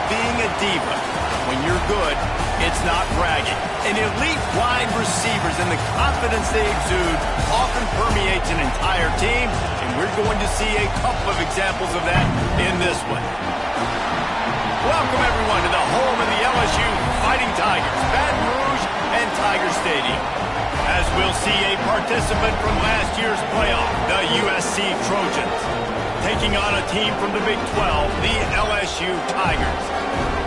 being a diva. When you're good, it's not bragging. And elite wide receivers and the confidence they exude often permeates an entire team, and we're going to see a couple of examples of that in this one. Welcome, everyone, to the home of the LSU Fighting Tigers, Baton Rouge and Tiger Stadium. As we'll see a participant from last year's playoff, the USC Trojans, taking on a team from the Big 12, the LSU Tigers.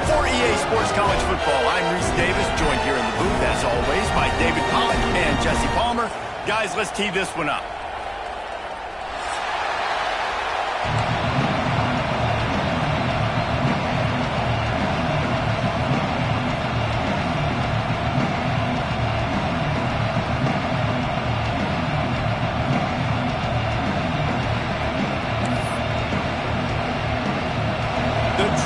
For EA Sports College Football, I'm Reese Davis, joined here in the booth, as always, by David Pollock and Jesse Palmer. Guys, let's tee this one up.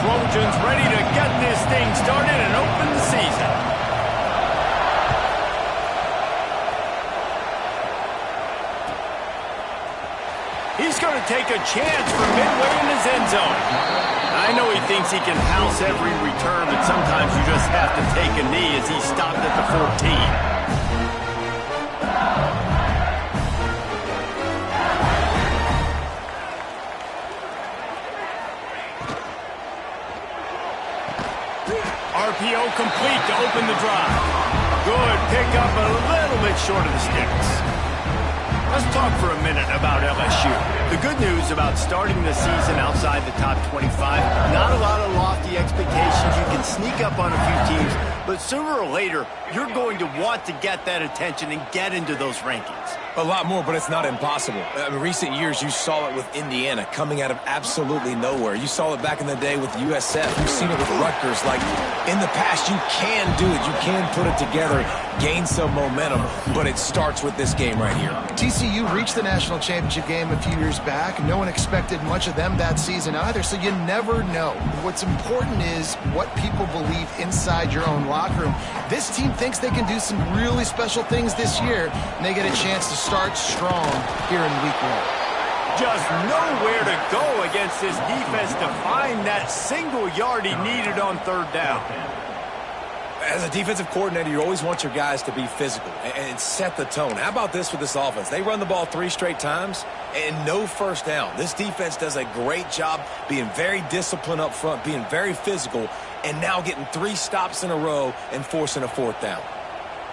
Trojans ready to get this thing started and open the season. He's going to take a chance from midway in his end zone. I know he thinks he can house every return, but sometimes you just have to take a knee as he stopped at the 14. RPO complete to open the drive. Good pickup, a little bit short of the sticks. Let's talk for a minute about LSU. The good news about starting the season outside the top 25, not a lot of lofty expectations. You can sneak up on a few teams, but sooner or later, you're going to want to get that attention and get into those rankings. A lot more, but it's not impossible. In recent years, you saw it with Indiana coming out of absolutely nowhere. You saw it back in the day with USF. You've seen it with Rutgers. Like, in the past, you can do it. You can put it together, gain some momentum, but it starts with this game right here. TCU reached the national championship game a few years back. No one expected much of them that season either, so you never know. What's important is what people believe inside your own locker room. This team thinks they can do some really special things this year, and they get a chance to start strong here in week 1. Just nowhere to go against this defense to find that single yard he needed on third down. As a defensive coordinator, you always want your guys to be physical and set the tone. How about this with this offense? They run the ball 3 straight times and no first down. This defense does a great job being very disciplined up front, being very physical, and now getting 3 stops in a row and forcing a 4th down.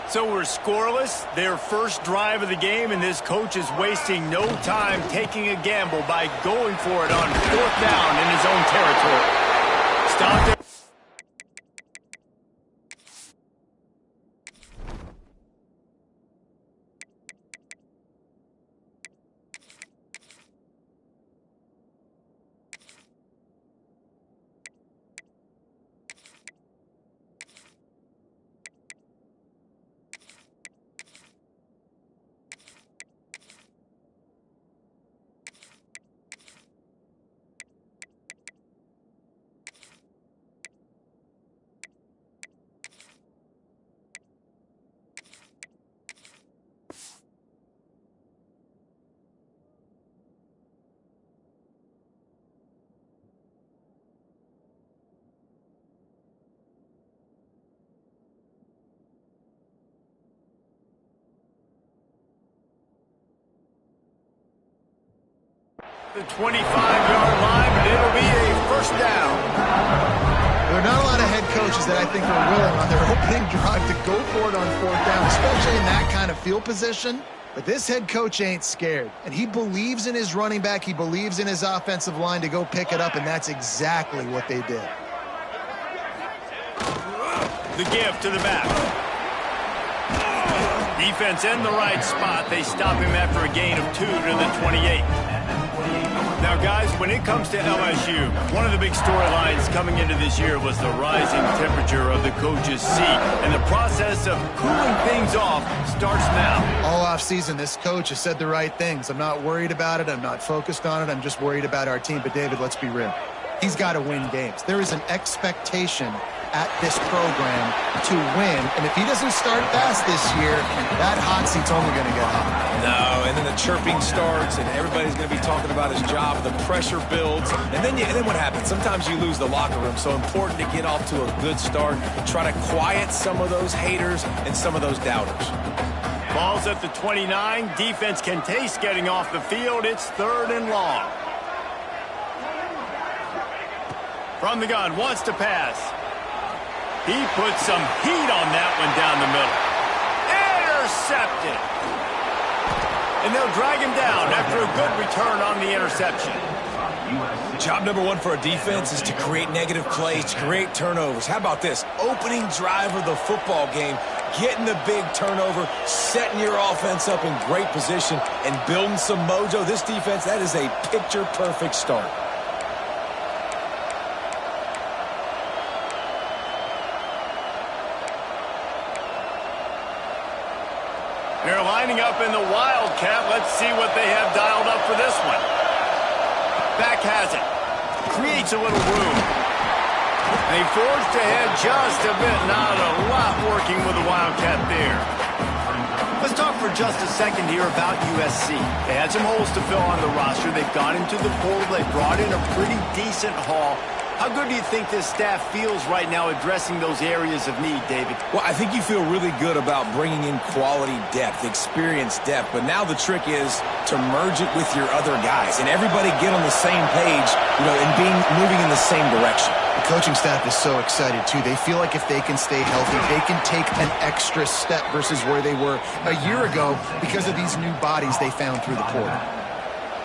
So we're scoreless, their first drive of the game, and this coach is wasting no time taking a gamble by going for it on 4th down in his own territory. Stopped it. The 25-yard line, but it'll be a first down. There are not a lot of head coaches that I think are willing on their opening drive to go for it on 4th down, especially in that kind of field position. But this head coach ain't scared, and he believes in his running back. He believes in his offensive line to go pick it up, and that's exactly what they did. The give to the back. Defense in the right spot. They stop him after a gain of 2 to the 28. Now, guys, when it comes to LSU, one of the big storylines coming into this year was the rising temperature of the coach's seat, and the process of cooling things off starts now. All offseason, this coach has said the right things. I'm not worried about it. I'm not focused on it. I'm just worried about our team. But, David, let's be real. He's got to win games. There is an expectation at this program to win. And if he doesn't start fast this year, that hot seat's only going to get hot. No, and then the chirping starts, and everybody's going to be talking about his job. The pressure builds, and then what happens? Sometimes you lose the locker room. So important to get off to a good start. Try to quiet some of those haters and some of those doubters. Ball's at the 29. Defense can taste getting off the field. It's 3rd and long. From the gun, wants to pass. He puts some heat on that one down the middle. Intercepted. And they'll drag him down after a good return on the interception. Job number 1 for a defense is to create negative plays, to create turnovers. How about this? Opening drive of the football game, getting the big turnover, setting your offense up in great position, and building some mojo. This defense, that is a picture-perfect start. They're lining up in the Wildcat. Let's see what they have dialed up for this one. Back has it. Creates a little room. They forged ahead just a bit. Not a lot working with the Wildcat there. Let's talk for just a second here about USC. They had some holes to fill on the roster. They've gone into the portal. They brought in a pretty decent haul. How good do you think this staff feels right now addressing those areas of need, David? Well, I think you feel really good about bringing in quality depth, experience depth, but now the trick is to merge it with your other guys and everybody get on the same page, and moving in the same direction. The coaching staff is so excited, too. They feel like if they can stay healthy, they can take an extra step versus where they were a year ago because of these new bodies they found through the portal.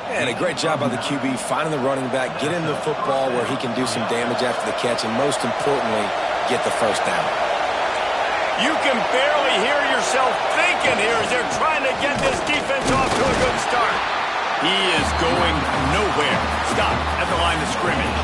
And a great job by the QB, finding the running back, getting the football where he can do some damage after the catch, and most importantly, get the first down. You can barely hear yourself thinking here as they're trying to get this defense off to a good start. He is going nowhere. Stop at the line of scrimmage.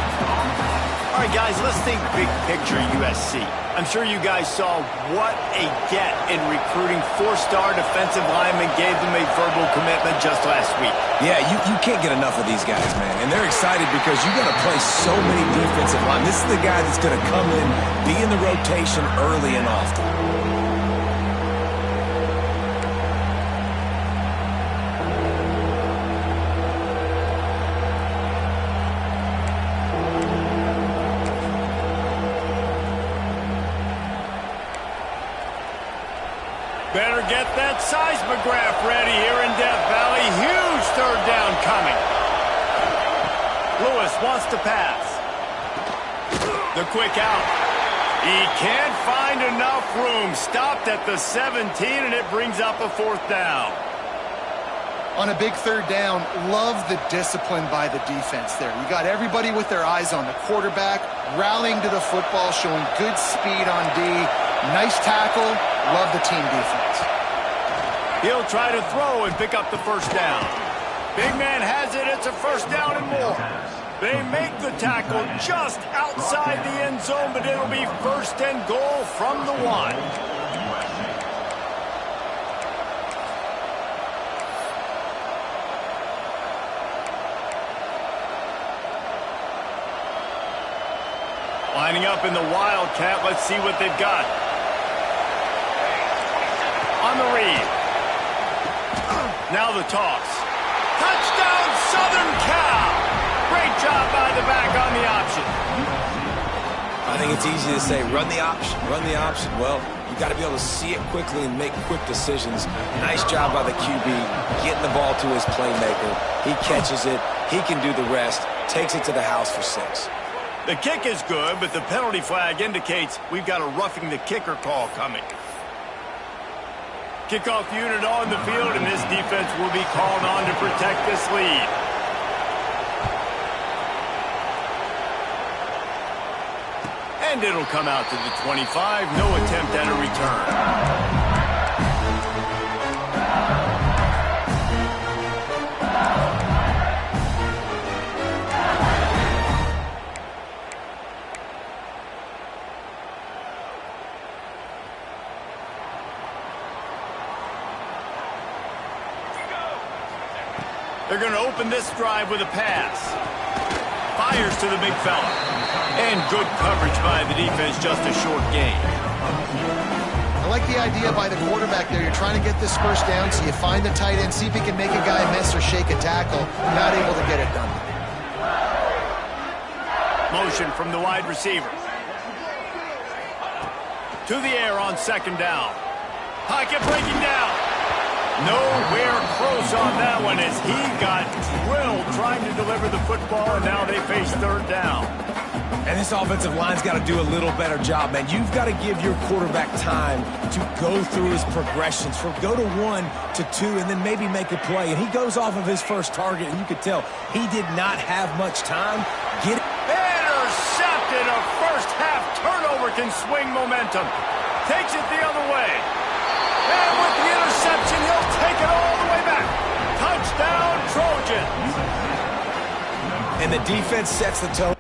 All right, guys, let's think big picture USC. I'm sure you guys saw what a get in recruiting. 4-star defensive linemen gave them a verbal commitment just last week. Yeah, you can't get enough of these guys, man. And they're excited because you got to play so many defensive linemen. This is the guy that's going to come in, be in the rotation early and often. Better get that seismograph ready here in Death Valley. Huge 3rd down coming. Lewis wants to pass. The quick out. He can't find enough room. Stopped at the 17, and it brings up a 4th down. On a big 3rd down, love the discipline by the defense there. You got everybody with their eyes on the quarterback, rallying to the football, showing good speed on D. Nice tackle. Love the team defense. He'll try to throw and pick up the 1st down. Big man has it. It's a 1st down and more. They make the tackle just outside the end zone, but it'll be 1st and goal from the 1. Lining up in the Wildcat. Let's see what they've got. On the read. Now the toss. Touchdown, Southern Cal! Great job by the back on the option. I think it's easy to say, run the option, run the option. Well, you got to be able to see it quickly and make quick decisions. Nice job by the QB, getting the ball to his playmaker. He catches it. He can do the rest. Takes it to the house for 6. The kick is good, but the penalty flag indicates we've got a roughing the kicker call coming. Kickoff unit on the field, and this defense will be called on to protect this lead. And it'll come out to the 25. No attempt at a return. They're going to open this drive with a pass. Fires to the big fella. And good coverage by the defense, just a short gain. I like the idea by the quarterback there. You're trying to get this first down, so you find the tight end, see if he can make a guy miss or shake a tackle. Not able to get it done. Motion from the wide receiver. To the air on second down. Pocket breaking down. Nowhere close on that one as he got drilled trying to deliver the football, and now they face third down. And this offensive line's got to do a little better job, man. You've got to give your quarterback time to go through his progressions, from go to 1 to 2, and then maybe make a play. And he goes off of his first target, and you could tell he did not have much time. Intercepted. A first-half turnover can swing momentum. Takes it the other way. And with the interception, he'll take it all the way back. Touchdown, Trojans. And the defense sets the tone.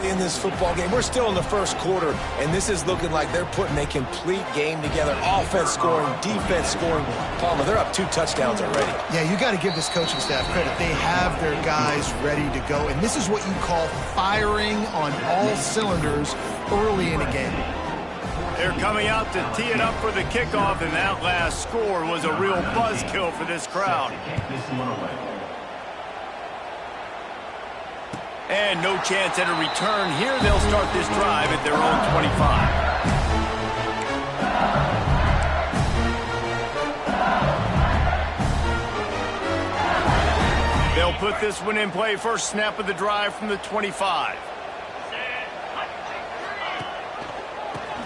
In this football game, we're still in the first quarter, and this is looking like they're putting a complete game together. Offense scoring, defense scoring. Palmer, they're up 2 touchdowns already. Yeah, you got to give this coaching staff credit. They have their guys ready to go, and this is what you call firing on all cylinders early in a game. They're coming out to tee it up for the kickoff, and that last score was a real buzzkill for this crowd. And no chance at a return here. They'll start this drive at their own 25. They'll put this one in play. First snap of the drive from the 25.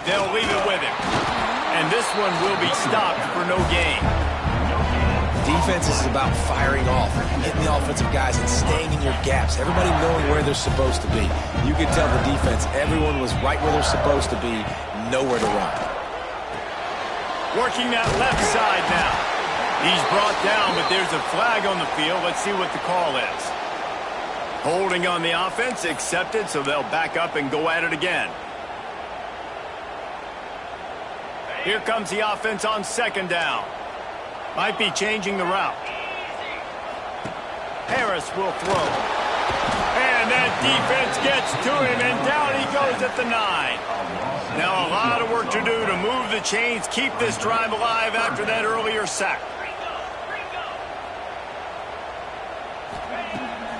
They'll leave it with him. And this one will be stopped for no gain. Defense is about firing off, hitting the offensive guys and staying in your gaps. Everybody knowing where they're supposed to be. You could tell the defense, everyone was right where they're supposed to be, nowhere to run. Working that left side now. He's brought down, but there's a flag on the field. Let's see what the call is. Holding on the offense, accepted, so they'll back up and go at it again. Here comes the offense on second down. Might be changing the route. Harris will throw. And that defense gets to him, and down he goes at the 9. Now a lot of work to do to move the chains, keep this drive alive after that earlier sack.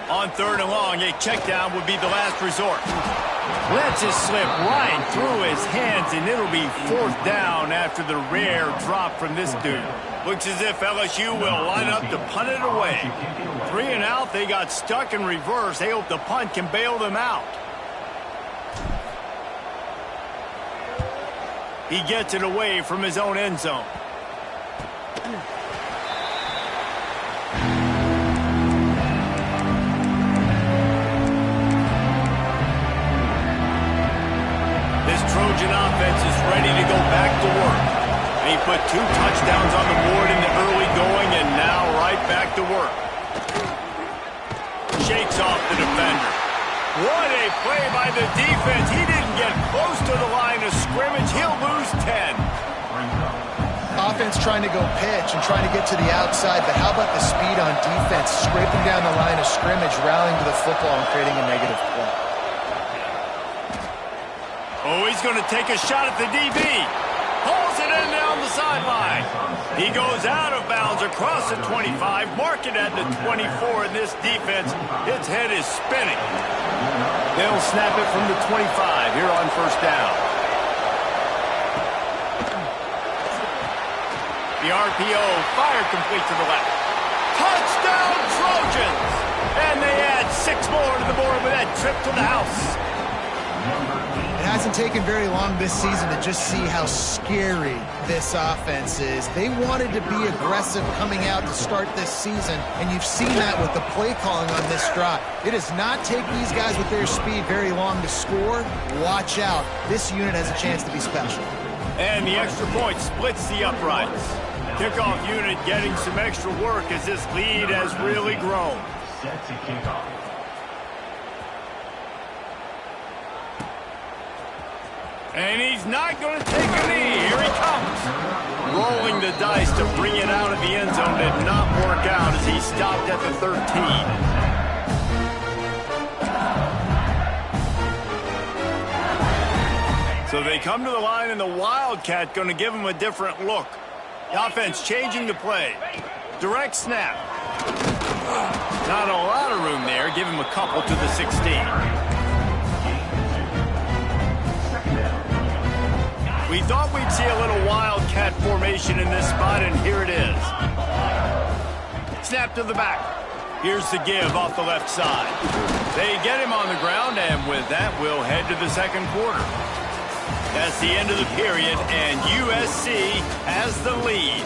On third and long, a check down would be the last resort. Lets it slip right through his hands, and it'll be fourth down after the rare drop from this dude. Looks as if LSU will line up to punt it away. 3 and out, they got stuck in reverse. They hope the punt can bail them out. He gets it away from his own end zone. This Trojan offense is ready to go back to work. He put 2 touchdowns on the board in the early going, and now right back to work. Shakes off the defender. What a play by the defense. He didn't get close to the line of scrimmage. He'll lose 10. Offense trying to go pitch and trying to get to the outside, but how about the speed on defense, scraping down the line of scrimmage, rallying to the football and creating a negative play. Oh, he's going to take a shot at the DB. Pulls it in down the sideline. He goes out of bounds across the 25, mark it at the 24, and this defense, its head is spinning. They'll snap it from the 25 here on first down. The RPO fired complete to the left. Touchdown Trojans! And they add 6 more to the board with that trip to the house. It hasn't taken very long this season to just see how scary this offense is. They wanted to be aggressive coming out to start this season, and you've seen that with the play calling on this drive. It does not take these guys with their speed very long to score. Watch out. This unit has a chance to be special. And the extra point splits the uprights. Kickoff unit getting some extra work as this lead has really grown. Set to kick off. And he's not going to take a knee. Here he comes. Rolling the dice to bring it out of the end zone did not work out as he stopped at the 13. So they come to the line, and the Wildcat going to give him a different look. The offense changing the play. Direct snap. Not a lot of room there. Give him a couple to the 16. We thought we'd see a little Wildcat formation in this spot, and here it is. Snap to the back. Here's the give off the left side. They get him on the ground, and with that, we'll head to the second quarter. That's the end of the period, and USC has the lead.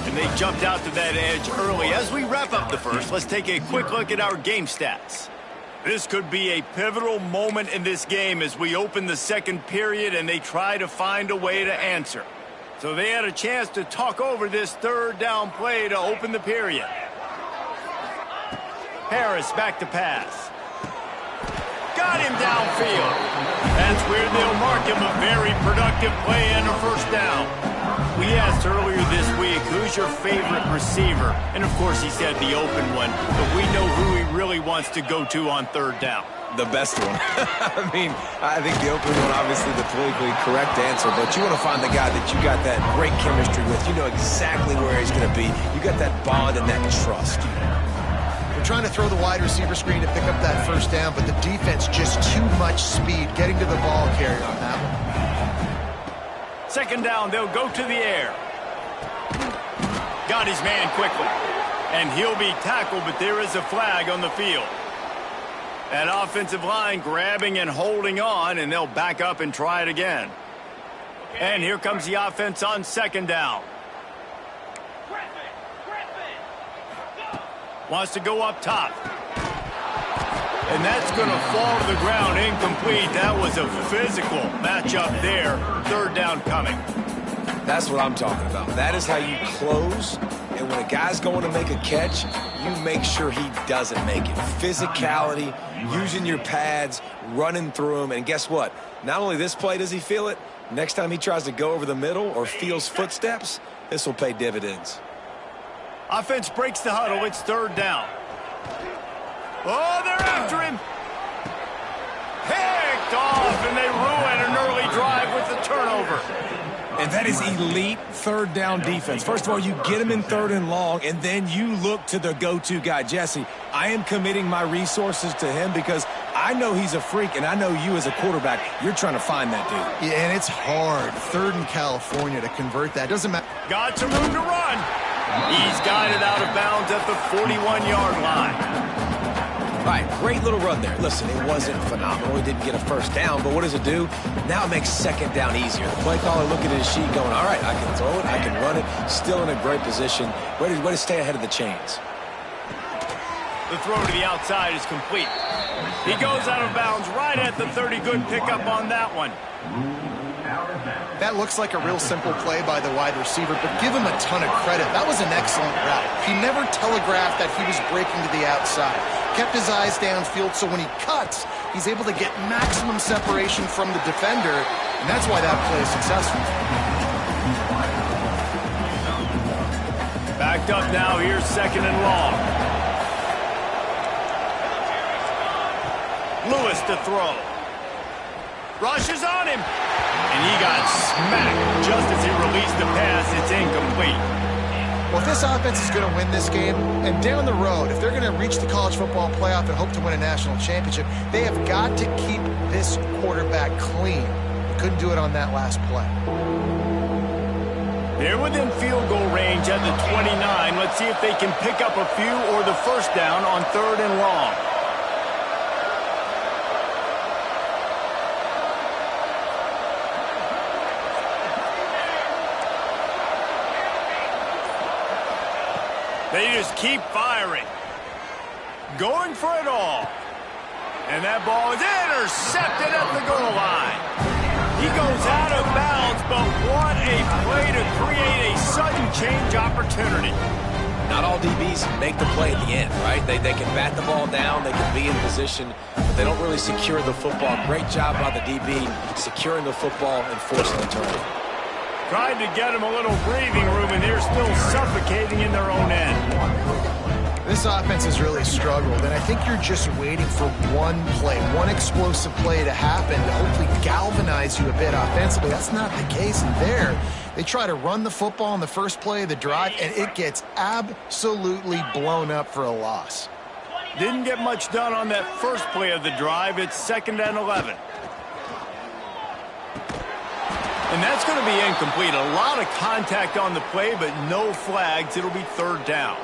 And they jumped out to that edge early. As we wrap up the first, let's take a quick look at our game stats. This could be a pivotal moment in this game as we open the second period and they try to find a way to answer. So they had a chance to talk over this third down play to open the period. Harris back to pass. Got him downfield. That's where they'll mark him a very productive play and a first down. We asked earlier this week, who's your favorite receiver? And, of course, he said the open one. But we know who he really wants to go to on third down. The best one. I mean, I think the open one, obviously the politically correct answer, but you want to find the guy that you got that great chemistry with. You know exactly where he's going to be. You got that bond and that trust. They're trying to throw the wide receiver screen to pick up that first down, but the defense just too much speed getting to the ball carrier on that one. Second down, they'll go to the air. Got his man quickly. And he'll be tackled, but there is a flag on the field. That offensive line grabbing and holding on, and they'll back up and try it again. And here comes the offense on second down. Wants to go up top. And that's going to fall to the ground incomplete. That was a physical matchup there. Third down coming. That's what I'm talking about. That is how you close. And when a guy's going to make a catch, you make sure he doesn't make it. Physicality, using your pads, running through him. And guess what? Not only this play does he feel it, next time he tries to go over the middle or feels footsteps, this will pay dividends. Offense breaks the huddle. It's third down. Oh, they're after him. Picked off, and they ruin an early drive with the turnover. And that is elite third down defense. First of all, you get him in third and long, and then you look to the go-to guy. Jesse, I am committing my resources to him because I know he's a freak, and I know you as a quarterback, you're trying to find that dude. Yeah, and it's hard. Third in California to convert that. Doesn't matter. Got some room to run. He's guided out of bounds at the 41-yard line. All right, great little run there. Listen, it wasn't phenomenal. He didn't get a first down, but what does it do? Now it makes second down easier. The play caller looking at his sheet going, all right, I can throw it, I can run it, still in a great position, ready to stay ahead of the chains. The throw to the outside is complete. He goes out of bounds right at the 30. Good pickup on that one. That looks like a real simple play by the wide receiver, but give him a ton of credit. That was an excellent route. He never telegraphed that he was breaking to the outside. Kept his eyes downfield, so when he cuts, he's able to get maximum separation from the defender, and that's why that play is successful. Backed up now. Here's second and long. Lewis to throw. Rushes on him. And he got smacked just as he released the pass. It's incomplete. Well, if this offense is going to win this game, and down the road, if they're going to reach the college football playoff and hope to win a national championship, they have got to keep this quarterback clean. They couldn't do it on that last play. They're within field goal range at the 29. Let's see if they can pick up a few or the first down on third and long. They just keep firing. Going for it all. And that ball is intercepted at the goal line. He goes out of bounds, but what a play to create a sudden change opportunity. Not all DBs make the play at the end, right? They can bat the ball down. They can be in position. They don't really secure the football. Great job by the DB securing the football and forcing the turnover. Tried to get them a little breathing room, and they're still suffocating in their own end. This offense has really struggled, and I think you're just waiting for one play, one explosive play to happen to hopefully galvanize you a bit offensively. That's not the case in there. They try to run the football in the first play of the drive, and it gets absolutely blown up for a loss. Didn't get much done on that first play of the drive. It's 2nd and 11. And that's going to be incomplete. A lot of contact on the play, but no flags. It'll be 3rd down.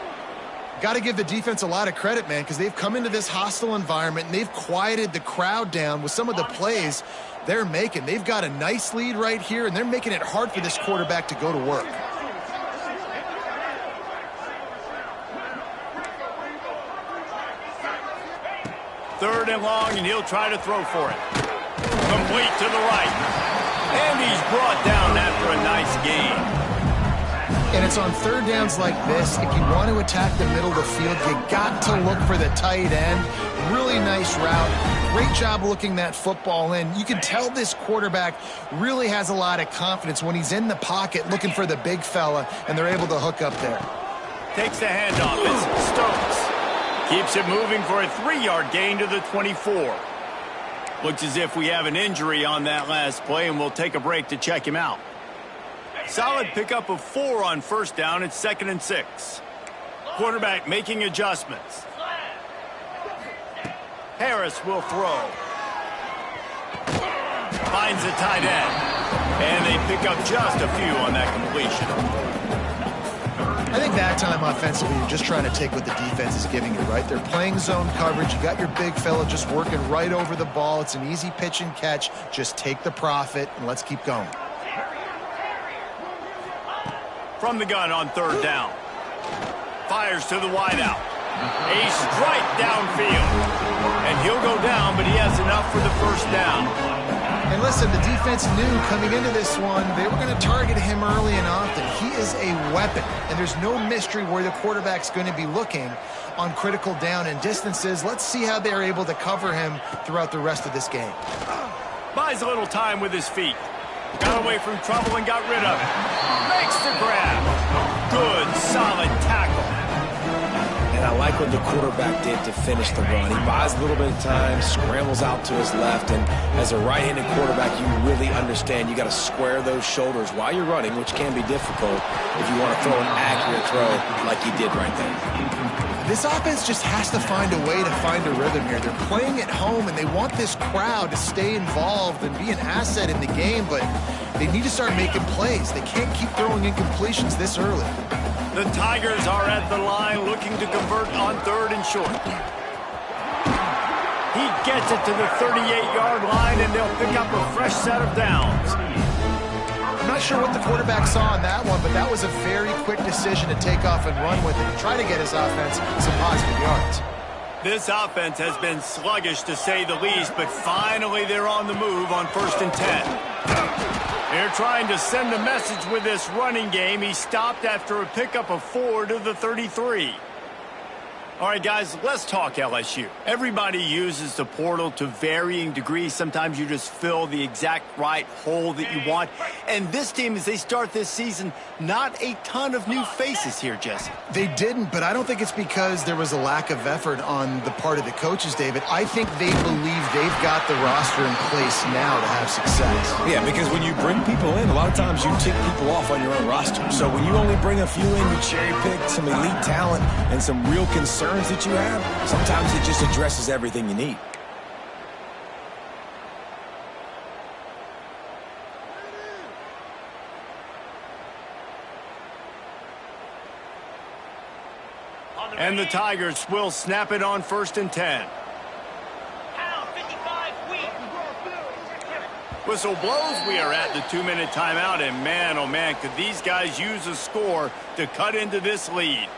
Got to give the defense a lot of credit, man, because they've come into this hostile environment, and they've quieted the crowd down with some of the plays they're making. They've got a nice lead right here, and they're making it hard for this quarterback to go to work. Third and long, and he'll try to throw for it. Complete to the right. And he's brought down after a nice gain. And it's on 3rd downs like this. If you want to attack the middle of the field, you got to look for the tight end. Really nice route. Great job looking that football in. You can tell this quarterback really has a lot of confidence when he's in the pocket looking for the big fella, and they're able to hook up there. Takes the handoff. It's Stokes. Keeps it moving for a 3-yard gain to the 24. Looks as if we have an injury on that last play, and we'll take a break to check him out. Solid pickup of 4 on 1st down. It's 2nd and 6. Quarterback making adjustments. Harris will throw. Finds the tight end. And they pick up just a few on that completion. I think that time offensively, you're just trying to take what the defense is giving you, right? They're playing zone coverage. You got your big fella just working right over the ball. It's an easy pitch and catch. Just take the profit, and let's keep going. From the gun on 3rd down. Fires to the wideout. A strike downfield. And he'll go down, but he has enough for the 1st down. And listen, the defense knew coming into this one, they were going to target him early and often. He is a weapon, and there's no mystery where the quarterback's going to be looking on critical down and distances. Let's see how they're able to cover him throughout the rest of this game. Buys a little time with his feet. Got away from trouble and got rid of it. Makes the grab. Good, solid tackle. And I like what the quarterback did to finish the run. He buys a little bit of time, scrambles out to his left, and as a right-handed quarterback, you really understand you got to square those shoulders while you're running, which can be difficult if you want to throw an accurate throw like he did right there. This offense just has to find a way to find a rhythm here. They're playing at home, and they want this crowd to stay involved and be an asset in the game, but they need to start making plays. They can't keep throwing incompletions this early. The Tigers are at the line looking to convert on 3rd and short. He gets it to the 38-yard line, and they'll pick up a fresh set of downs. I'm not sure what the quarterback saw on that one, but that was a very quick decision to take off and run with it and try to get his offense some positive yards. This offense has been sluggish to say the least, but finally they're on the move on 1st and 10. They're trying to send a message with this running game. He stopped after a pickup of 4 to the 33. All right, guys, let's talk LSU. Everybody uses the portal to varying degrees. Sometimes you just fill the exact right hole that you want. And this team, as they start this season, not a ton of new faces here, Jesse. They didn't, but I don't think it's because there was a lack of effort on the part of the coaches, David. I think they believe they've got the roster in place now to have success. Yeah, because when you bring people in, a lot of times you tick people off on your own roster. So when you only bring a few in, you cherry pick some elite talent and some real concern that you have, sometimes it just addresses everything you need. And the Tigers will snap it on 1st and 10. Whistle blows. We are at the 2-minute timeout, and man, oh man, could these guys use a score to cut into this lead.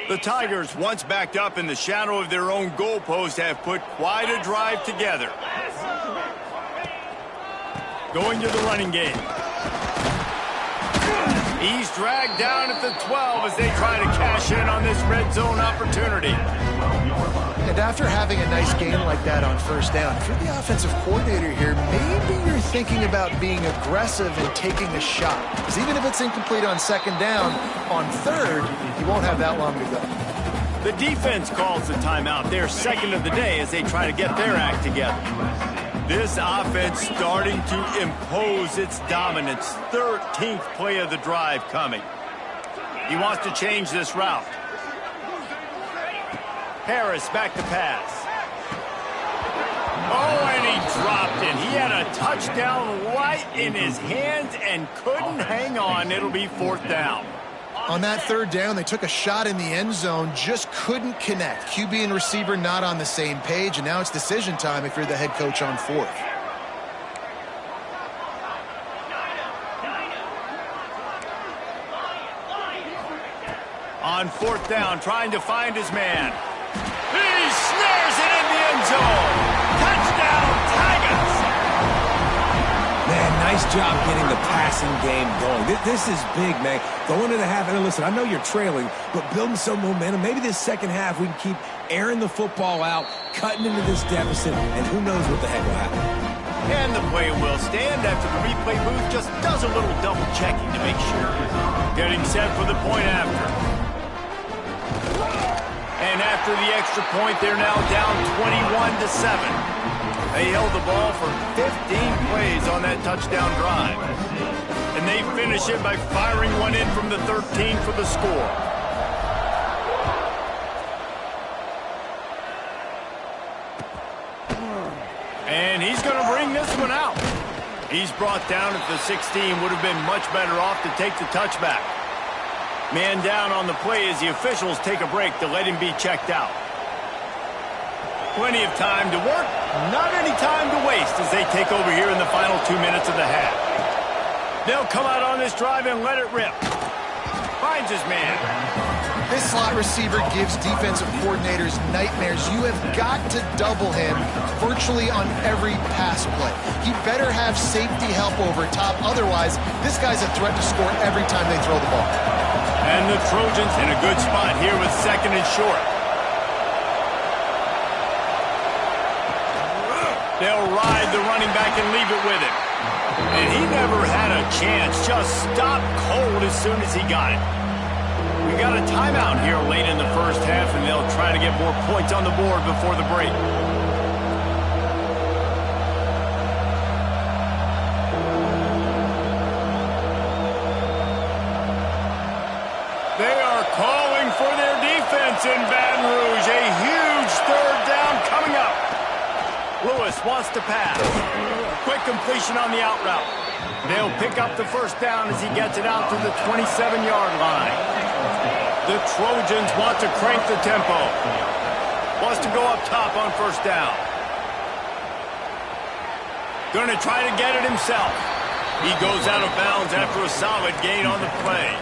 The Tigers, once backed up in the shadow of their own goalpost, have put quite a drive together. Going to the running game. He's dragged down at the 12 as they try to cash in on this red zone opportunity. And after having a nice game like that on first down, if you're the offensive coordinator here, maybe you're thinking about being aggressive and taking a shot. Because even if it's incomplete on second down, on third, you won't have that long to go. The defense calls the timeout. They're second of the day as they try to get their act together. This offense starting to impose its dominance. 13th play of the drive coming. He wants to change this route. Harris back to pass. Oh, and he dropped it. He had a touchdown right in his hands and couldn't hang on. It'll be fourth down. On that third down, they took a shot in the end zone, just couldn't connect. QB and receiver not on the same page, and now it's decision time if you're the head coach on fourth. On fourth down, trying to find his man. He snares it in the end zone. Touchdown, Tigers! Man, nice job getting the passing game going. This is big, man. Going to the half, and listen, I know you're trailing, but building some momentum. Maybe this second half we can keep airing the football out, cutting into this deficit, and who knows what the heck will happen. And the play will stand after the replay booth just does a little double checking to make sure. Getting set for the point after. And after the extra point, they're now down 21-7. They held the ball for 15 plays on that touchdown drive. And they finish it by firing one in from the 13 for the score. And he's going to bring this one out. He's brought down at the 16. Would have been much better off to take the touchback. Man down on the play as the officials take a break to let him be checked out. Plenty of time to work, not any time to waste as they take over here in the final 2 minutes of the half. They'll come out on this drive and let it rip. Finds his man. This slot receiver gives defensive coordinators nightmares. You have got to double him virtually on every pass play. He better have safety help over top. Otherwise, this guy's a threat to score every time they throw the ball. And the Trojans in a good spot here with second and short. They'll ride the running back and leave it with him. And he never had a chance. Just stopped cold as soon as he got it. We got a timeout here late in the first half, and they'll try to get more points on the board before the break. They are calling for their defense in Baton Rouge. A huge third down coming up. Lewis wants to pass. Quick completion on the out route. They'll pick up the first down as he gets it out to the 27-yard line. The Trojans want to crank the tempo. Wants to go up top on first down. Going to try to get it himself. He goes out of bounds after a solid gain on the play.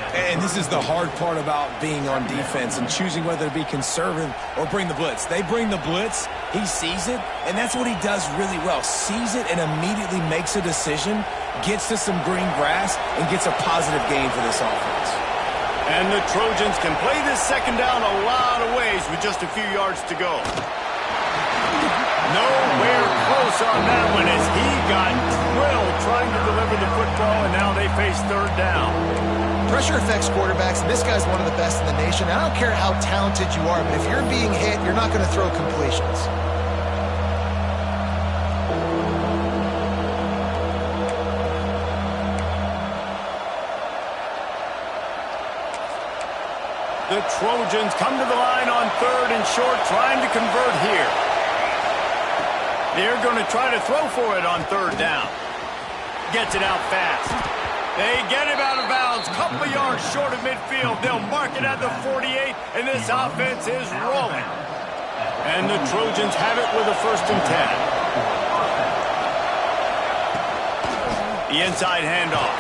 And this is the hard part about being on defense and choosing whether to be conservative or bring the blitz. They bring the blitz, he sees it, and that's what he does really well. Sees it and immediately makes a decision, gets to some green grass, and gets a positive gain for this offense. And the Trojans can play this second down a lot of ways with just a few yards to go. Nowhere close on that one as he got drilled trying to deliver the football, and now they face third down. Pressure affects quarterbacks, and this guy's one of the best in the nation. I don't care how talented you are, but if you're being hit, you're not going to throw completions. The Trojans come to the line on third and short, trying to convert here. They're going to try to throw for it on third down. Gets it out fast. They get him out of bounds, couple of yards short of midfield. They'll mark it at the 48, and this offense is rolling. And the Trojans have it with a 1st and 10. The inside handoff.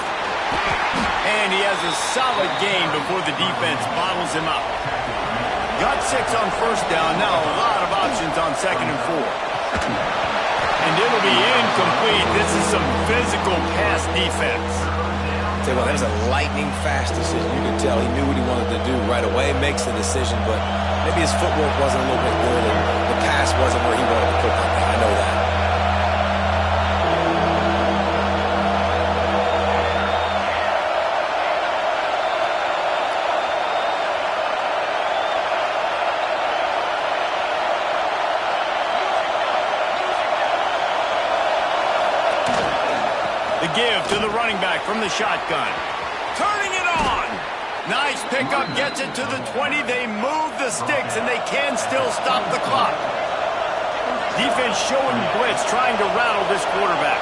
And he has a solid gain before the defense bottles him up. Got 6 on first down, now a lot of options on 2nd and 4. And it'll be incomplete. This is some physical pass defense. Tell you what, that was a lightning-fast decision. You can tell he knew what he wanted to do right away, makes the decision, but maybe his footwork wasn't a little bit good, and the pass wasn't where he wanted to put that thing. I know that. Give to the running back from the shotgun. Turning it on. Nice pickup, gets it to the 20. They move the sticks, and they can still stop the clock. Defense showing blitz, trying to rattle this quarterback.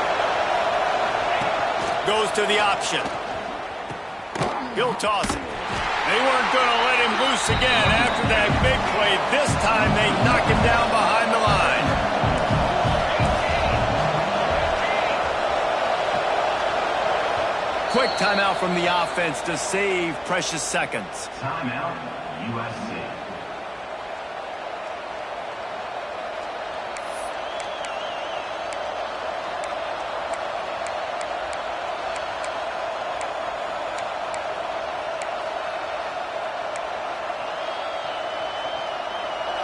Goes to the option. He'll toss it. They weren't going to let him loose again after that big play. This time they knock him down behind the line. Quick timeout from the offense to save precious seconds. Timeout, USC.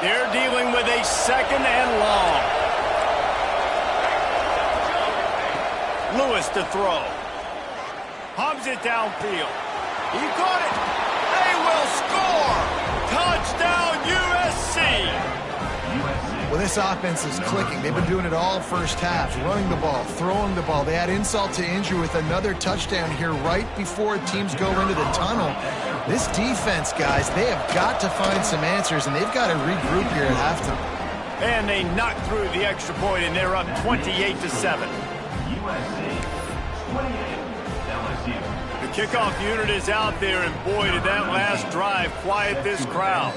They're dealing with a second and long. Lewis to throw. Pumps it downfield. He caught it. They will score. Touchdown, USC. Well, this offense is clicking. They've been doing it all first half, running the ball, throwing the ball. They add insult to injury with another touchdown here right before teams go into the tunnel. This defense, guys, they have got to find some answers, and they've got to regroup here at halftime. And they knock through the extra point, and they're up 28-7. USC 28. The kickoff unit is out there, and boy, did that last drive quiet this crowd.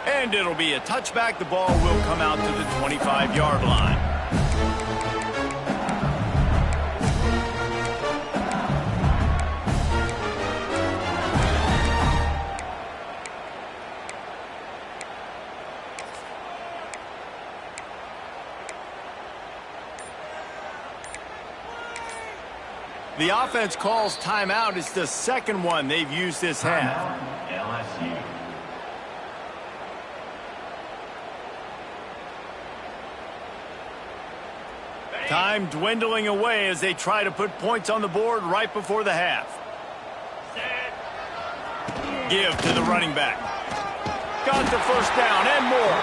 And it'll be a touchback. The ball will come out to the 25-yard line. The offense calls timeout. It's the second one they've used this half. LSU. Time dwindling away as they try to put points on the board right before the half. Give to the running back. Got the first down and more.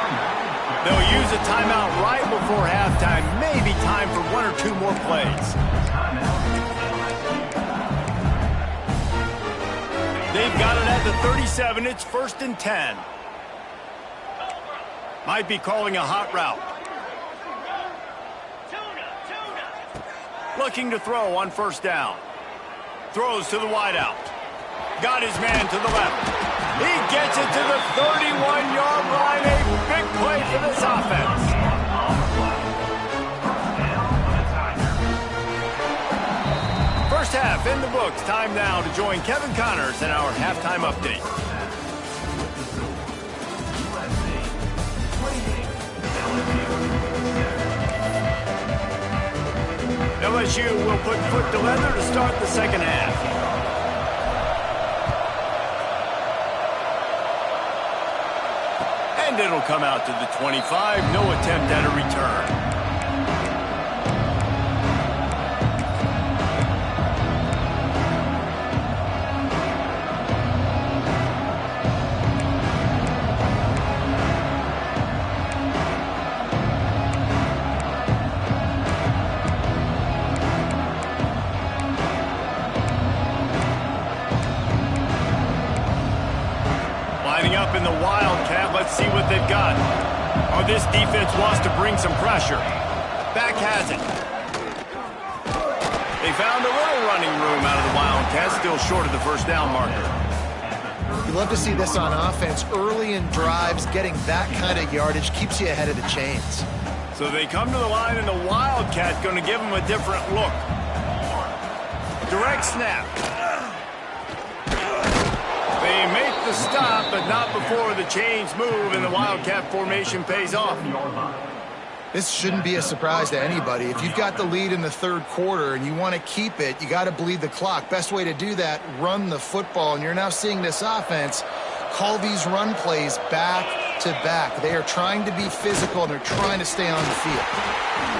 They'll use a timeout right before halftime. Maybe time for one or two more plays. They've got it at the 37. It's 1st and 10. Might be calling a hot route. Looking to throw on first down. Throws to the wideout. Got his man to the left. He gets it to the 31-yard line. A big play for this offense. First half in the books. Time now to join Kevin Connors in our halftime update. LSU will put foot to leather to start the second half. And it'll come out to the 25. No attempt at a return. In the Wildcat, let's see what they've got. Oh, this defense wants to bring some pressure. Back has it. They found a little running room out of the Wildcat, still short of the first down marker. You love to see this on offense. Early in drives, getting that kind of yardage keeps you ahead of the chains. So they come to the line, and the Wildcat going to give them a different look. Direct snap. They make the stop, but not before the chains move and the Wildcat formation pays off. This shouldn't be a surprise to anybody. If you've got the lead in the third quarter and you want to keep it, you got to bleed the clock. Best way to do that, run the football. And you're now seeing this offense call these run plays back to back. They are trying to be physical, and they're trying to stay on the field.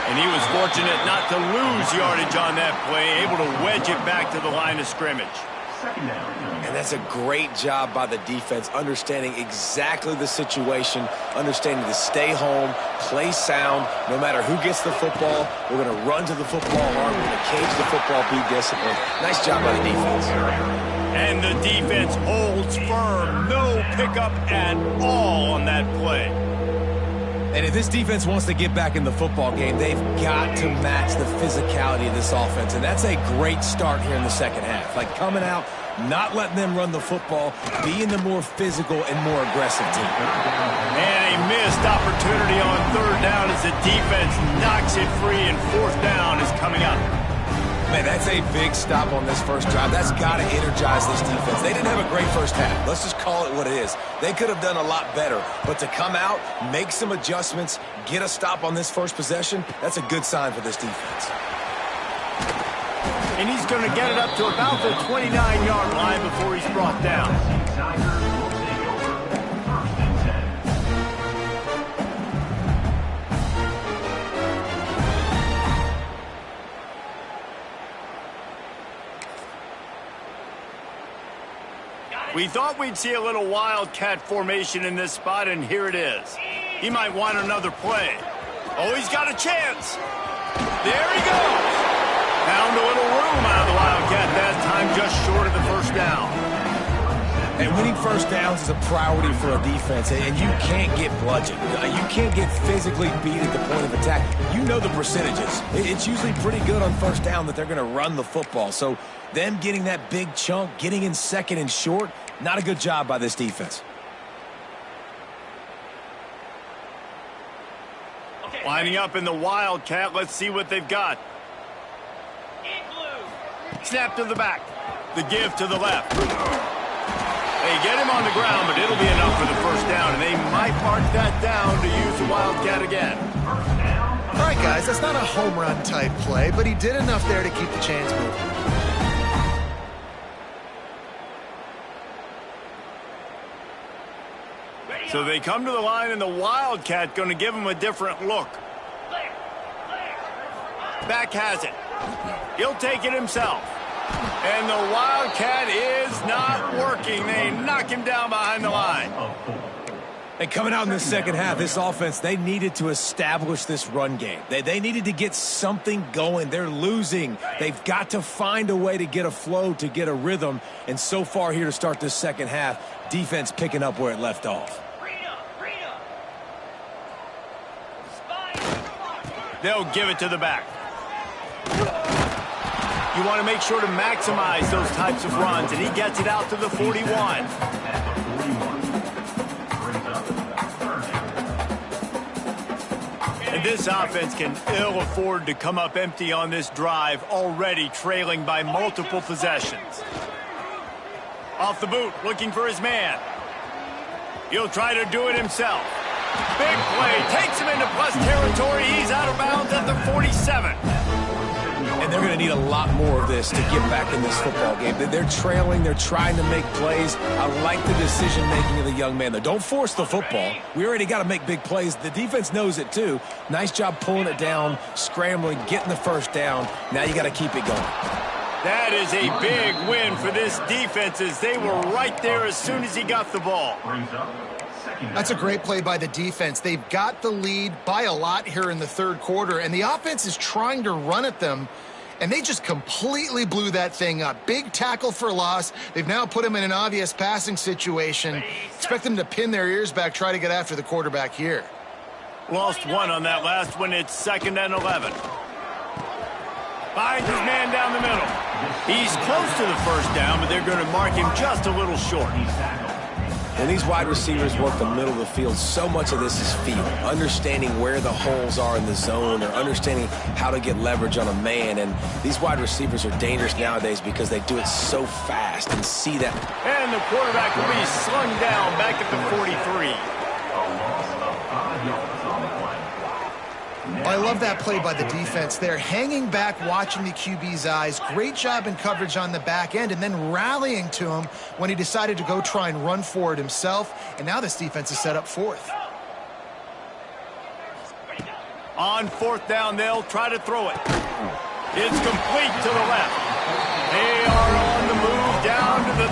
And he was fortunate not to lose yardage on that play, able to wedge it back to the line of scrimmage. And that's a great job by the defense, understanding exactly the situation, understanding to stay home, play sound. No matter who gets the football, we're going to run to the football hard. We're going to cage the football, be disciplined. Nice job by the defense. And the defense holds firm. No pickup at all on that play. And if this defense wants to get back in the football game, they've got to match the physicality of this offense. And that's a great start here in the second half. Like coming out, not letting them run the football, being the more physical and more aggressive team. And a missed opportunity on third down as the defense knocks it free, and fourth down is coming up. Man, that's a big stop on this first drive. That's got to energize this defense. They didn't have a great first half. Let's just call it what it is. They could have done a lot better. But to come out, make some adjustments, get a stop on this first possession, that's a good sign for this defense. And he's going to get it up to about the 29-yard line before he's brought down. We thought we'd see a little wildcat formation in this spot, and here it is. He might want another play. Oh, he's got a chance. There he goes. Found a little room out of the wildcat that time, just short of the first down. And winning first downs is a priority for a defense, and you can't get bludgeoned. You can't get physically beat at the point of attack. You know the percentages. It's usually pretty good on first down that they're going to run the football. So them getting that big chunk, getting in second and short, not a good job by this defense. Lining up in the wildcat, let's see what they've got. Snap to the back. The give to the left. They get him on the ground, but it'll be enough for the first down, and they might mark that down to use the wildcat again. All right, guys, that's not a home run type play, but he did enough there to keep the chains moving. So they come to the line, and the wildcat going to give him a different look. Back has it. He'll take it himself. And the wildcat is not working. They knock him down behind the line. And coming out in the second half, this offense, they needed to establish this run game. They needed to get something going. They're losing. They've got to find a way to get a flow, to get a rhythm. And so far here to start this second half, defense picking up where it left off. They'll give it to the back. You want to make sure to maximize those types of runs, and he gets it out to the 41. And this offense can ill afford to come up empty on this drive, already trailing by multiple possessions. Off the boot, looking for his man. He'll try to do it himself. Big play, takes him into plus territory. He's out of bounds at the 47. And they're going to need a lot more of this to get back in this football game. They're trailing. They're trying to make plays. I like the decision-making of the young man, though. Don't force the football. We already got to make big plays. The defense knows it, too. Nice job pulling it down, scrambling, getting the first down. Now you got to keep it going. That is a big win for this defense, as they were right there as soon as he got the ball. That's a great play by the defense. They've got the lead by a lot here in the third quarter, and the offense is trying to run at them, and they just completely blew that thing up. Big tackle for loss. They've now put him in an obvious passing situation. Expect them to pin their ears back, try to get after the quarterback here. Lost one on that last one. It's 2nd and 11. Finds his man down the middle. He's close to the first down, but they're going to mark him just a little short. When these wide receivers work the middle of the field, so much of this is feel. Understanding where the holes are in the zone, or understanding how to get leverage on a man. And these wide receivers are dangerous nowadays because they do it so fast and see that. And the quarterback will be slung down back at the 43. I love that play by the defense there. Hanging back, watching the QB's eyes. Great job in coverage on the back end, and then rallying to him when he decided to go try and run for it himself. And now this defense is set up fourth. On fourth down, they'll try to throw it. It's complete to the left. They are on the move down to the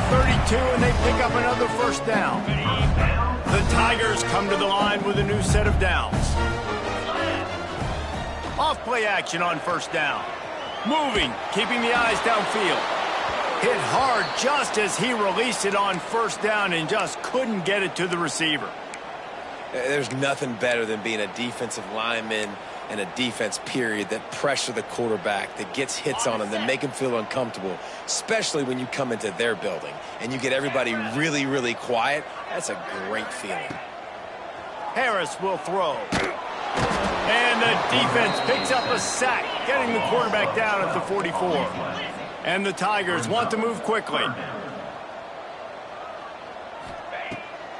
32, and they pick up another first down. The Tigers come to the line with a new set of downs. Off-play action on first down. Moving, keeping the eyes downfield. Hit hard just as he released it on first down and just couldn't get it to the receiver. There's nothing better than being a defensive lineman and a defense period that pressure the quarterback, that gets hits on him, that make him feel uncomfortable, especially when you come into their building and you get everybody really, really quiet. That's a great feeling. Harris will throw. And the defense picks up a sack, getting the quarterback down at the 44. And the Tigers want to move quickly.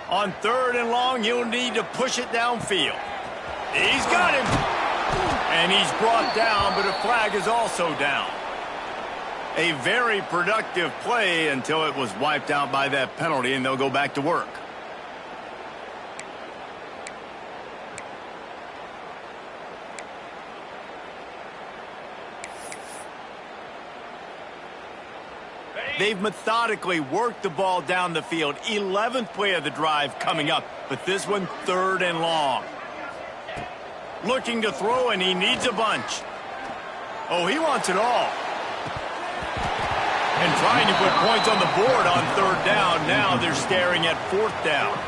On third and long, you'll need to push it downfield. He's got him. And he's brought down, but a flag is also down. A very productive play until it was wiped out by that penalty, and they'll go back to work. They've methodically worked the ball down the field. 11th play of the drive coming up, but this one third and long. Looking to throw, and he needs a bunch. Oh, he wants it all. And trying to put points on the board on third down. Now they're staring at fourth down.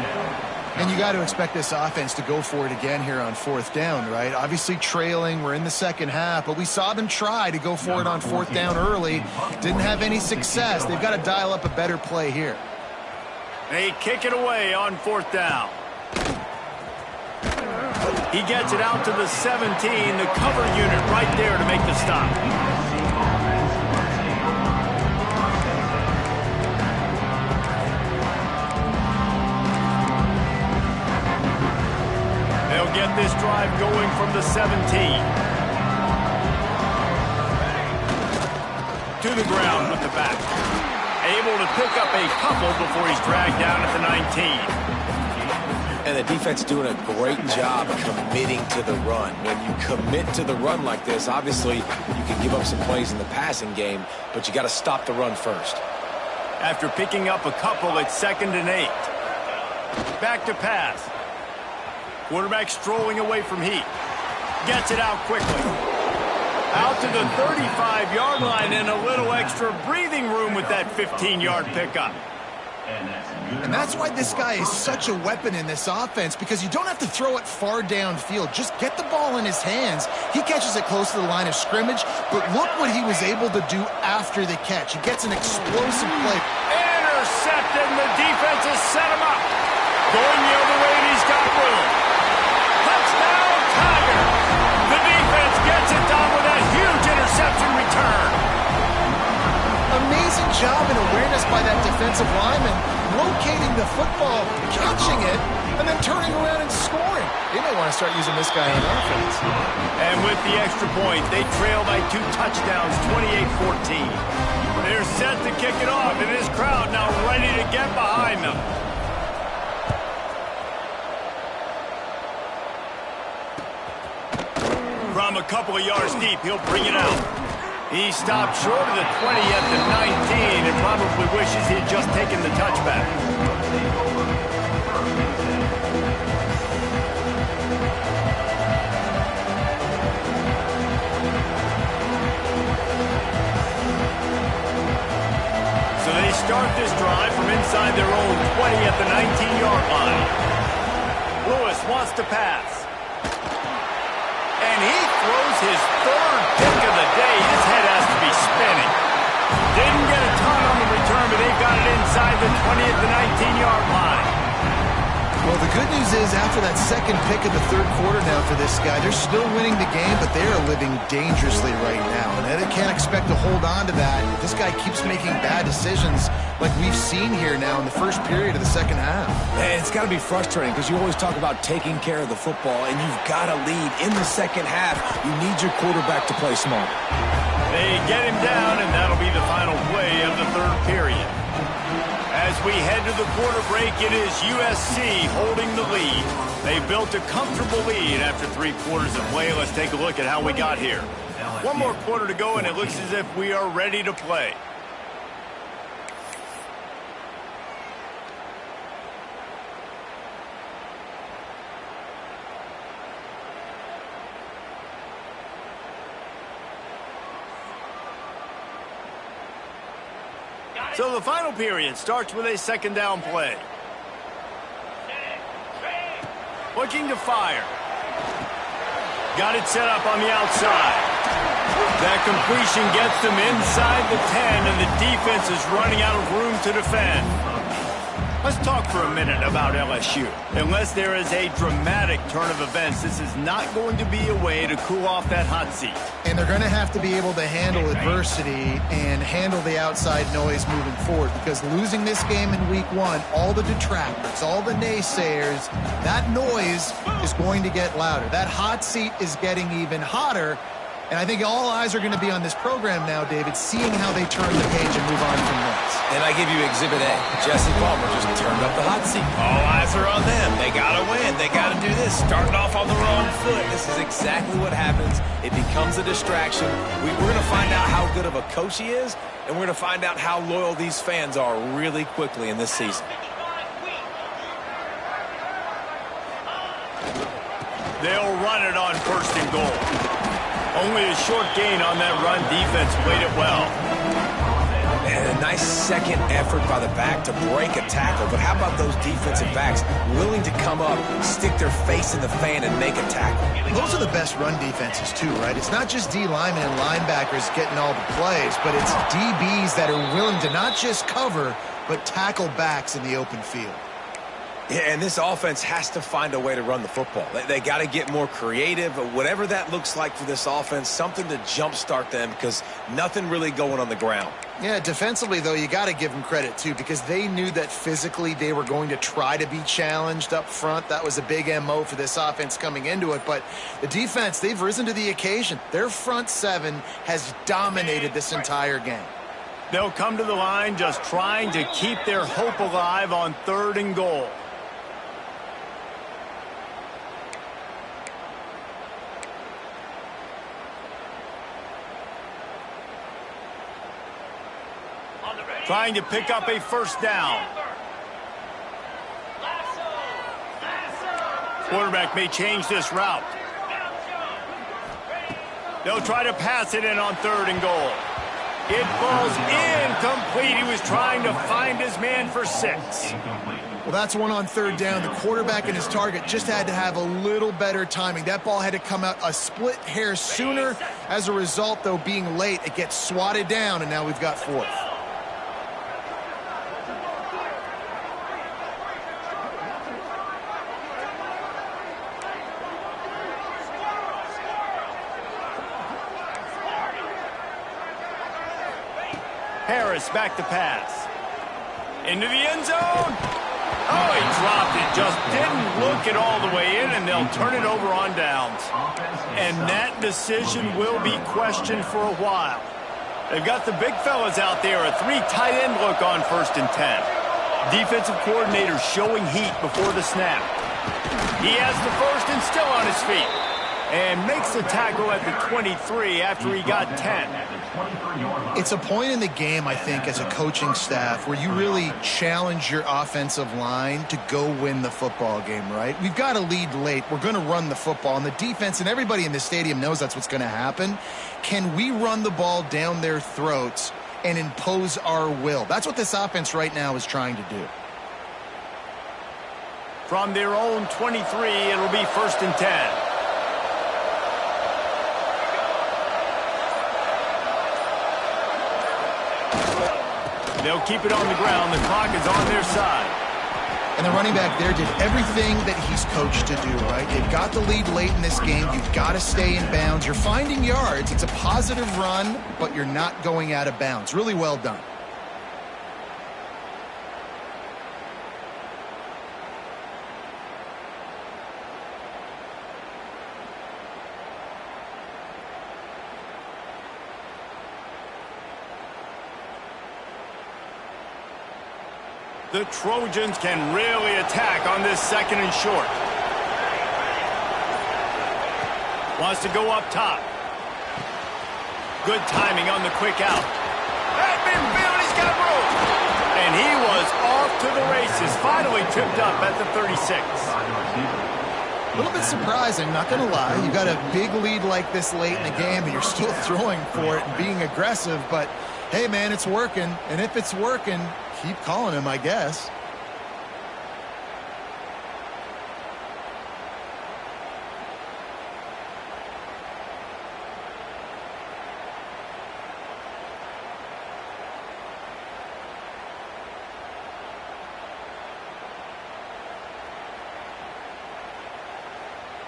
And you got to expect this offense to go for it again here on fourth down, right? Obviously trailing, we're in the second half, but we saw them try to go for it on fourth down early. Didn't have any success. They've got to dial up a better play here. They kick it away on fourth down. He gets it out to the 17, the cover unit right there to make the stop. They'll get this drive going from the 17. To the ground with the back. Able to pick up a couple before he's dragged down at the 19. And the defense doing a great job committing to the run. When you commit to the run like this, obviously you can give up some plays in the passing game, but you got to stop the run first. After picking up a couple, it's 2nd and 8. Back to pass. Quarterback strolling away from heat. Gets it out quickly. Out to the 35-yard line and a little extra breathing room with that 15-yard pickup. And that's why this guy is such a weapon in this offense, because you don't have to throw it far downfield. Just get the ball in his hands. He catches it close to the line of scrimmage, but look what he was able to do after the catch. He gets an explosive play. Intercepted, and the defense has set him up. Going the other way, and he's got room. Touchdown, Tigers! The defense gets it done with a huge interception return. Amazing job and awareness by that defensive lineman, locating the football, catching it, and then turning around and scoring. They may want to start using this guy on offense. And with the extra point, they trail by 2 touchdowns, 28-14. They're set to kick it off, and this crowd now ready to get behind them. From a couple of yards deep, he'll bring it out. He stopped short of the 20 at the 19 and probably wishes he had just taken the touchback. So they start this drive from inside their own 20 at the 19-yard line. Lewis wants to pass. And he throws his 3rd pick of the day. His head has to be spinning. Didn't get a ton on the return, but they got it inside the 20 at the 19-yard line. Well, the The good news is after that second pick of the third quarter now for this guy, they're still winning the game, but they are living dangerously right now. And they can't expect to hold on to that. This guy keeps making bad decisions like we've seen here now in the first period of the second half. And it's got to be frustrating because you always talk about taking care of the football, and you've got to lead in the second half. You need your quarterback to play smart. They get him down, and that'll be the final play of the third period. As we head to the quarter break, it is USC holding the lead. They built a comfortable lead after 3 quarters of play. Let's take a look at how we got here. 1 more quarter to go, and it looks as if we are ready to play. So the final period starts with a second down play. Looking to fire. Got it set up on the outside. That completion gets them inside the 10, and the defense is running out of room to defend. Let's talk for a minute about LSU. Unless there is a dramatic turn of events, this is not going to be a way to cool off that hot seat. And they're going to have to be able to handle adversity and handle the outside noise moving forward, because losing this game in week 1, all the detractors, all the naysayers, that noise is going to get louder. That hot seat is getting even hotter. And I think all eyes are going to be on this program now, David, seeing how they turn the page and move on from this. And I give you Exhibit A. Jesse Palmer just turned up the hot seat. All eyes are on them. They got to win. They got to do this. Starting off on the wrong foot. This is exactly what happens. It becomes a distraction. We're going to find out how good of a coach he is, and we're going to find out how loyal these fans are really quickly in this season. They'll run it on 1st and goal. Only a short gain on that run. Defense played it well. And a nice second effort by the back to break a tackle. But how about those defensive backs willing to come up, stick their face in the fan, and make a tackle? Those are the best run defenses too, right? It's not just D linemen and linebackers getting all the plays, but it's DBs that are willing to not just cover, but tackle backs in the open field. Yeah, and this offense has to find a way to run the football. They got to get more creative, but whatever that looks like for this offense, something to jumpstart them, because nothing really going on the ground. Yeah, defensively, though, you got to give them credit, too, because they knew that physically they were going to try to be challenged up front. That was a big MO for this offense coming into it. But the defense, they've risen to the occasion. Their front 7 has dominated this entire game. They'll come to the line just trying to keep their hope alive on 3rd and goal. Trying to pick up a 1st down. Quarterback may change this route. They'll try to pass it in on 3rd and goal. It falls incomplete. He was trying to find his man for 6. Well, that's one on 3rd down. The quarterback and his target just had to have a little better timing. That ball had to come out a split hair sooner. As a result, though, being late, it gets swatted down, and now we've got 4th. Harris back to pass. Into the end zone. Oh, he dropped it. Just didn't look it all the way in, and they'll turn it over on downs. And that decision will be questioned for a while. They've got the big fellas out there. A 3 tight end look on 1st and 10. Defensive coordinator showing heat before the snap. He has the 1st and still on his feet. And makes the tackle at the 23 after he got 10. It's a point in the game, I think, as a coaching staff where you really challenge your offensive line to go win the football game, right? We've got to lead late. We're going to run the football. And the defense and everybody in the stadium knows that's what's going to happen. Can we run the ball down their throats and impose our will? That's what this offense right now is trying to do. From their own 23, it'll be 1st and 10. They'll keep it on the ground. The clock is on their side. And the running back there did everything that he's coached to do, right? They've got the lead late in this game. You've got to stay in bounds. You're finding yards. It's a positive run, but you're not going out of bounds. Really well done. The Trojans can really attack on this 2nd and short. Wants to go up top. Good timing on the quick out. That midfield, he's got room. And he was off to the races. Finally tripped up at the 36. A little bit surprising, not going to lie. You got a big lead like this late in the game, and you're still throwing for it and being aggressive. But, hey, man, it's working. And if it's working, keep calling him, I guess.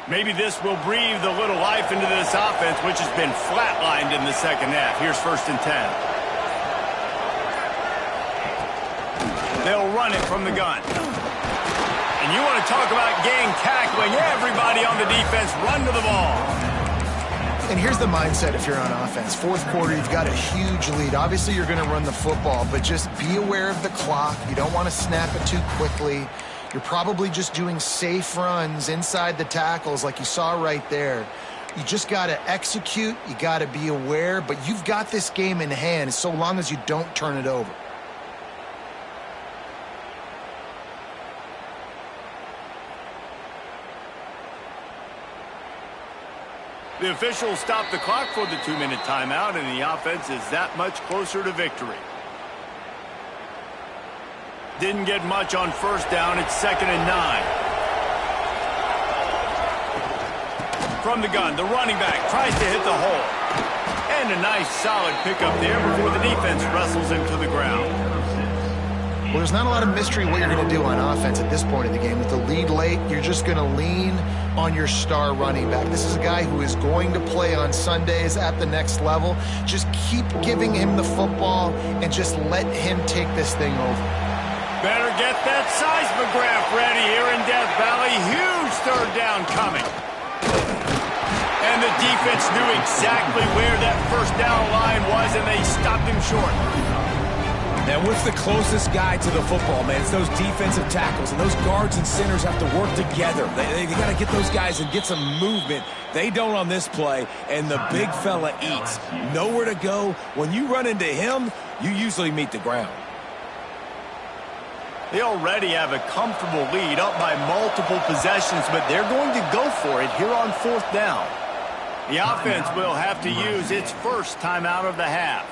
Maybe this will breathe a little life into this offense, which has been flatlined in the 2nd half. Here's 1st and 10. They'll run it from the gun. And you want to talk about gang tackling. Everybody on the defense run to the ball. And here's the mindset if you're on offense. 4th quarter, you've got a huge lead. Obviously, you're going to run the football, but just be aware of the clock. You don't want to snap it too quickly. You're probably just doing safe runs inside the tackles like you saw right there. You just got to execute. You got to be aware, but you've got this game in hand so long as you don't turn it over. The officials stopped the clock for the 2-minute timeout, and the offense is that much closer to victory. Didn't get much on 1st down. It's 2nd and 9. From the gun, the running back tries to hit the hole. And a nice solid pickup there before the defense wrestles him to the ground. Well, there's not a lot of mystery what you're going to do on offense at this point in the game. With the lead late, you're just going to lean on your star running back. This is a guy who is going to play on Sundays at the next level. Just keep giving him the football and just let him take this thing over. Better get that seismograph ready here in Death Valley. Huge 3rd down coming. And the defense knew exactly where that 1st down line was, and they stopped him short. Now, what's the closest guy to the football, man? It's those defensive tackles, and those guards and centers have to work together. They got to get those guys and get some movement. They don't on this play, and the big fella eats. Nowhere to go. When you run into him, you usually meet the ground. They already have a comfortable lead up by multiple possessions, but they're going to go for it here on 4th down. The offense will have to use its 1st timeout of the half.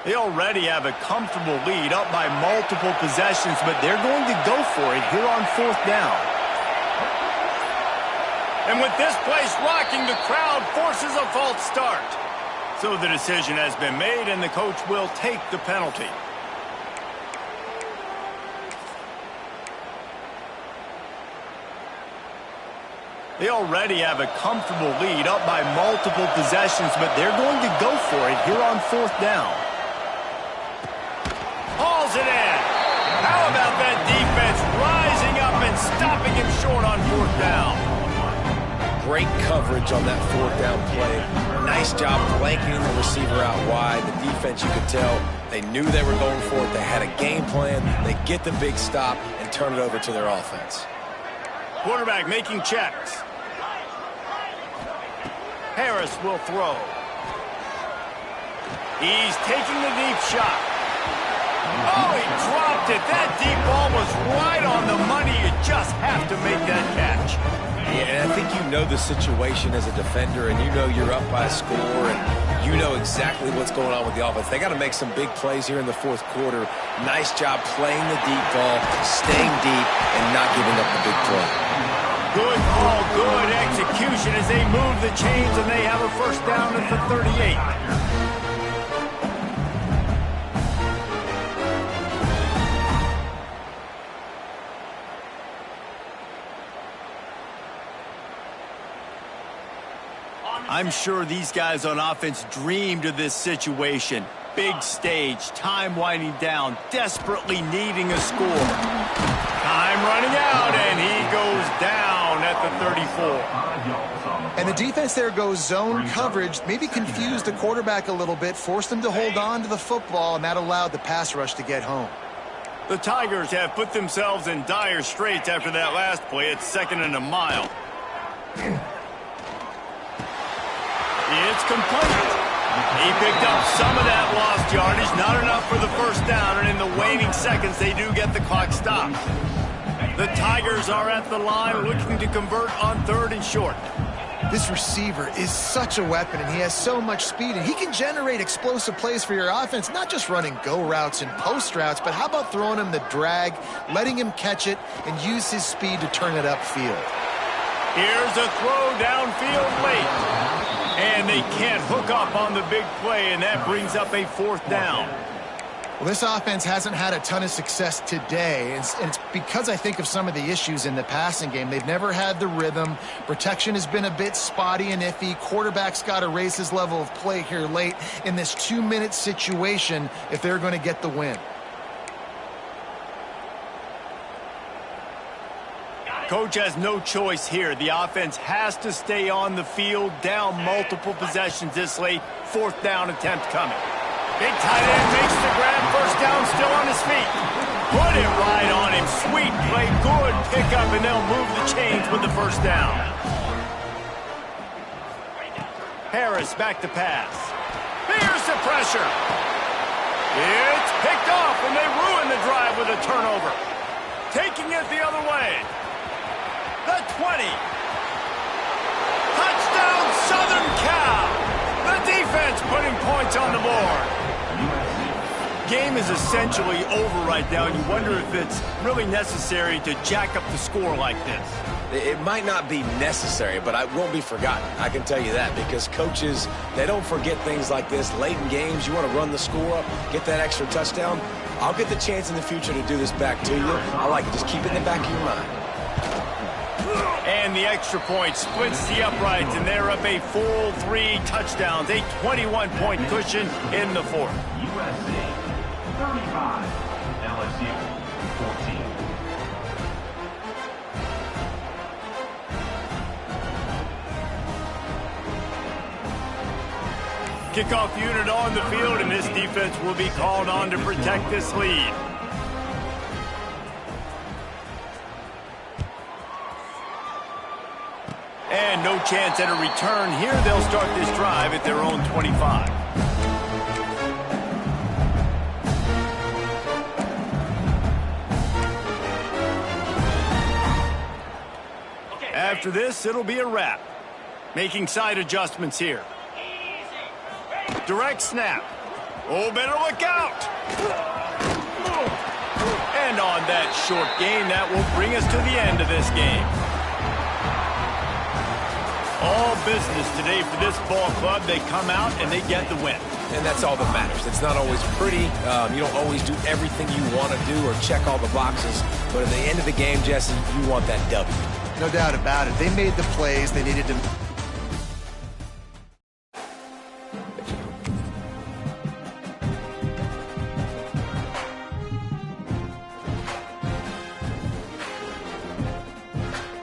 They already have a comfortable lead up by multiple possessions, but they're going to go for it here on 4th down. And with this place rocking, the crowd forces a false start. So the decision has been made, and the coach will take the penalty. They already have a comfortable lead up by multiple possessions, but they're going to go for it here on 4th down. Hauls it in. How about that defense rising up and stopping him short on 4th down? Great coverage on that 4th down play. Nice job blanketing the receiver out wide. The defense, you could tell, they knew they were going for it. They had a game plan. They get the big stop and turn it over to their offense. Quarterback making checks. Harris will throw. He's taking the deep shot. Oh, he dropped it. That deep ball was right on the money. You just have to make that catch. Yeah, and I think you know the situation as a defender and you know you're up by a score and you know exactly what's going on with the offense. They got to make some big plays here in the fourth quarter. Nice job playing the deep ball, staying deep, and not giving up the big play. Good call, good execution as they move the chains and they have a first down at the 38. I'm sure these guys on offense dreamed of this situation. Big stage, time winding down, desperately needing a score. Time running out, and he goes down at the 34. And the defense there goes zone coverage, maybe confused the quarterback a little bit, forced him to hold on to the football, and that allowed the pass rush to get home. The Tigers have put themselves in dire straits after that last play. It's 2nd and a mile. It's complete. He picked up some of that lost yardage, not enough for the first down, and in the waning seconds, they do get the clock stopped. The Tigers are at the line looking to convert on 3rd and short. This receiver is such a weapon, and he has so much speed, and he can generate explosive plays for your offense, not just running go routes and post routes, but how about throwing him the drag, letting him catch it, and use his speed to turn it upfield. Here's a throw downfield late. And they can't hook up on the big play, and that brings up a 4th down. Well, this offense hasn't had a ton of success today, and it's because I think of some of the issues in the passing game. They've never had the rhythm. Protection has been a bit spotty and iffy. Quarterback's got to raise his level of play here late in this 2-minute situation if they're going to get the win. Coach has no choice here. The offense has to stay on the field, down multiple possessions this late. 4th down attempt coming. Big tight end makes the grab. First down, still on his feet. Put it right on him. Sweet play, good pickup, and they'll move the chains with the first down. Harris back to pass. Here's the pressure. It's picked off, and they ruin the drive with a turnover. Taking it the other way. The 20. Touchdown, Southern Cal. The defense putting points on the board. Game is essentially over right now, and you wonder if it's really necessary to jack up the score like this. It might not be necessary, but it won't be forgotten. I can tell you that, because coaches, they don't forget things like this. Late in games, you want to run the score up, get that extra touchdown. I'll get the chance in the future to do this back to you. I like it. Just keep it in the back of your mind. And the extra point splits the uprights, and they're up a full 3 touchdowns, a 21-point cushion in the 4th. USC 35, LSU 14. Kickoff unit on the field, and this defense will be called on to protect this lead. And no chance at a return here. They'll start this drive at their own 25. After this, it'll be a wrap. Making side adjustments here. Direct snap. Oh, better look out. And on that short gain, that will bring us to the end of this game. All business today for this ball club. They come out and they get the win. And that's all that matters. It's not always pretty. You don't always do everything you want to do or check all the boxes. But at the end of the game, Jesse, you want that W. No doubt about it. They made the plays they needed to.